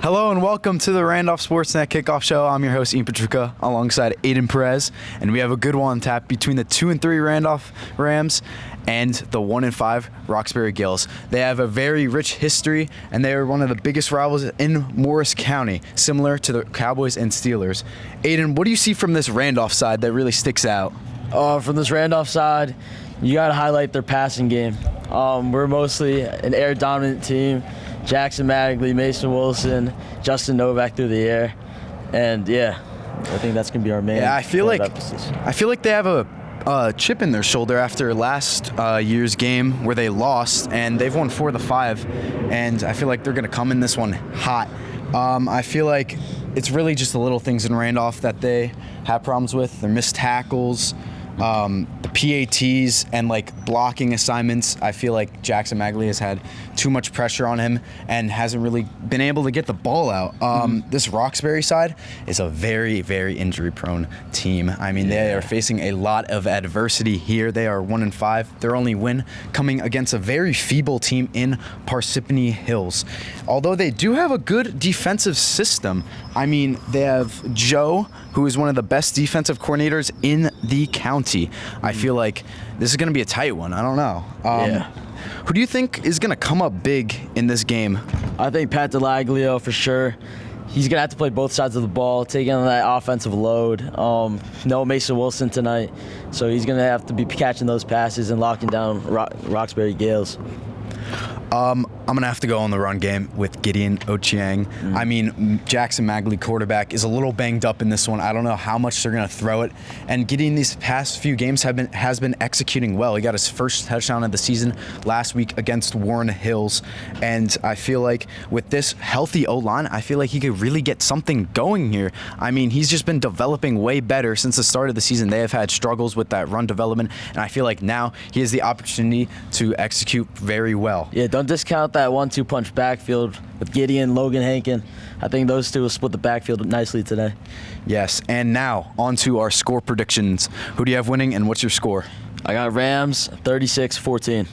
Hello and welcome to the Randolph Sportsnet Kickoff Show. I'm your host, Ian Pietrucha, alongside Aedan Perez, and we have a good one on tap between the 2-3 Randolph Rams and the 1-5 Roxbury Gaels. They have a very rich history, and they are one of the biggest rivals in Morris County, similar to the Cowboys and Steelers. Aedan, what do you see from this Randolph side that really sticks out? From this Randolph side, you got to highlight their passing game. We're mostly an air-dominant team. Jackson Magley, Mason Wilson, Justin Novak through the air, and yeah, I think that's gonna be our main. Yeah, I feel like emphasis. they have a chip in their shoulder after last year's game where they lost, and they've won 4 of the 5, and I feel like they're gonna come in this one hot. I feel like it's really just the little things in Randolph that they have problems with. Their missed tackles, the PATs, and like blocking assignments. I feel like Jackson Magley has had too much pressure on him and hasn't really been able to get the ball out. This Roxbury side is a very, very injury-prone team. I mean, they are facing a lot of adversity here. They are 1-5. Their only win coming against a very feeble team in Parsippany Hills. Although they do have a good defensive system. I mean, they have Joe, who is one of the best defensive coordinators in the county. I feel like this is going to be a tight one. I don't know. Who do you think is going to come up big in this game? I think Pat DeLaglio for sure. He's going to have to play both sides of the ball, taking on that offensive load. No Mason Wilson tonight, so he's going to have to be catching those passes and locking down Roxbury Gaels. I'm going to have to go on the run game with Gideon Ochieng. I mean, Jackson Magley, quarterback, is a little banged up in this one. I don't know how much they're going to throw it. And Gideon these past few games has been executing well. He got his first touchdown of the season last week against Warren Hills. And I feel like with this healthy O-line, I feel like he could really get something going here. I mean, he's just been developing way better since the start of the season. They have had struggles with that run development. And I feel like now he has the opportunity to execute very well. Yeah, don't discount that 1-2 punch backfield with Gideon, Logan Hankin. I think those two will split the backfield nicely today. Yes, and now on to our score predictions. Who do you have winning, and what's your score? I got Rams 36-14.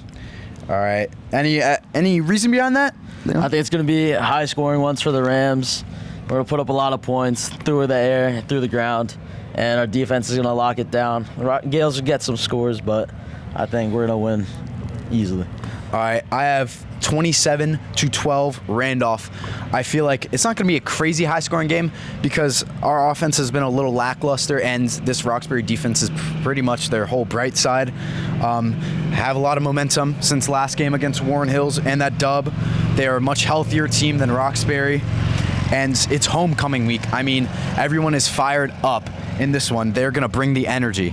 All right. Any reason behind that? I think it's going to be high-scoring ones for the Rams. We're going to put up a lot of points through the air, through the ground, and our defense is going to lock it down. The Gaels will get some scores, but I think we're going to win easily. All right, I have 27-12 Randolph. I feel like it's not going to be a crazy high-scoring game because our offense has been a little lackluster, and this Roxbury defense is pretty much their whole bright side. Have a lot of momentum since last game against Warren Hills and that dub. They are a much healthier team than Roxbury, and it's homecoming week. I mean, everyone is fired up in this one. They're going to bring the energy.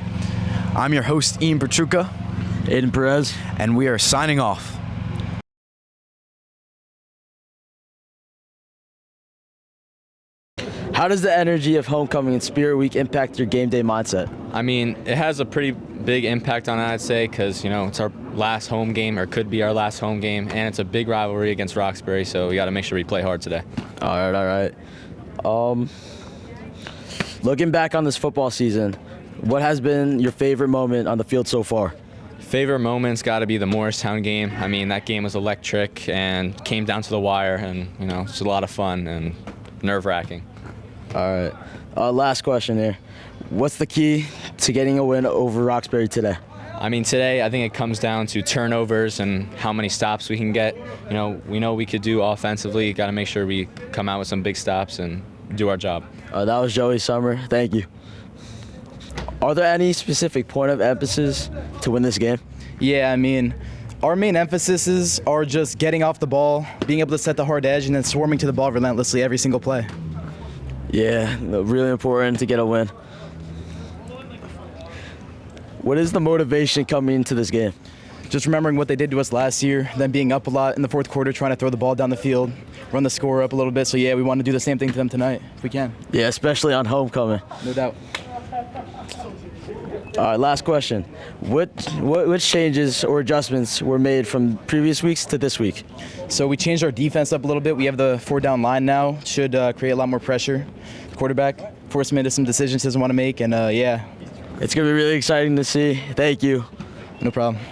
I'm your host, Ian Pietrucha. Aedan Perez. And we are signing off. How does the energy of homecoming and Spirit Week impact your game day mindset? I mean, it has a pretty big impact on it, I'd say, because, it's our last home game, or could be our last home game, and it's a big rivalry against Roxbury, so we got to make sure we play hard today. All right. Looking back on this football season, what has been your favorite moment on the field so far? Favorite moment's got to be the Morristown game. I mean, that game was electric and came down to the wire, and, it's a lot of fun and nerve-wracking. All right. Last question here. What's the key to getting a win over Roxbury today? I mean, today I think it comes down to turnovers and how many stops we can get. We know we could do offensively. Got to make sure we come out with some big stops and do our job. That was Joey Summer. Thank you. Are there any specific point of emphasis to win this game? Yeah, I mean, our main emphases are just getting off the ball, being able to set the hard edge, and then swarming to the ball relentlessly every single play. Yeah, really important to get a win. What is the motivation coming into this game? Just remembering what they did to us last year, then being up a lot in the fourth quarter, trying to throw the ball down the field, run the score up a little bit. So, yeah, we want to do the same thing to them tonight if we can. Yeah, especially on homecoming. No doubt. All right, last question. What changes or adjustments were made from previous weeks to this week? So we changed our defense up a little bit. We have the 4-down line now. Should create a lot more pressure. The quarterback forced him into some decisions he doesn't want to make, and yeah. It's going to be really exciting to see. Thank you. No problem.